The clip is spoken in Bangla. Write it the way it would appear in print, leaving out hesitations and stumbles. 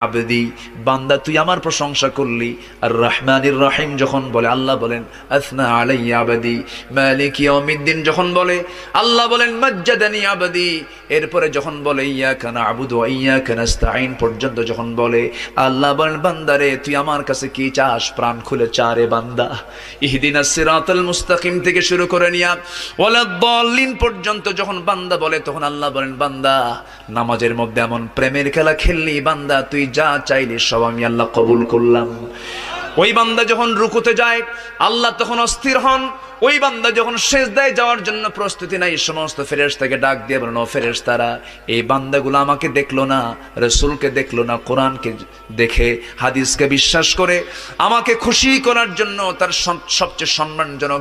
আবদি বান্দা তুই আমার প্রশংসা করলি। আর রহমানির রহিম যখন বলে আল্লাহ বলেন আসনা আলাইয়া আবদি। মালিক ইয়াউমিদ্দিন যখন বলে আল্লাহ বলেন মাজ্জাদানি আবদি। এরপরে যখন বলে ইয়াকা না'বুদু ওয়া ইয়াকা নাস্তাঈন পর্যন্ত যখন বলে আল্লাহ বলেন বান্দারে তুই আমার কাছে কি চাস, প্রাণ খুলে চা রে বান্দা। ইহদিনাস সিরাতাল মুস্তাকিম থেকে শুরু করে নিয়া ওয়ালাদ-দাল্লিন পর্যন্ত যখন বান্দা বলে তখন আল্লাহ বলেন বান্দা নামাজের মধ্যে এমন প্রেমের খেলা খেললি বান্দা তুই যা চাইলি সব আমি আল্লাহ কবুল করলাম। ওই বান্দা যখন রুকুতে যায় আল্লাহ তখন অস্থির হন। ওই বান্দা যখন সিজদায় যাওয়ার জন্য প্রস্তুতি নাই সমস্ত ফেরেশতাকে ডাক দিয়ে বলেন ও ফেরেশতারা এই বান্দাগুলো আমাকে দেখলো না, রাসূলকে দেখলো না, কোরআনকে দেখে হাদিসকে বিশ্বাস করে আমাকে খুশি করার জন্য তার সবচেয়ে সম্মানজনক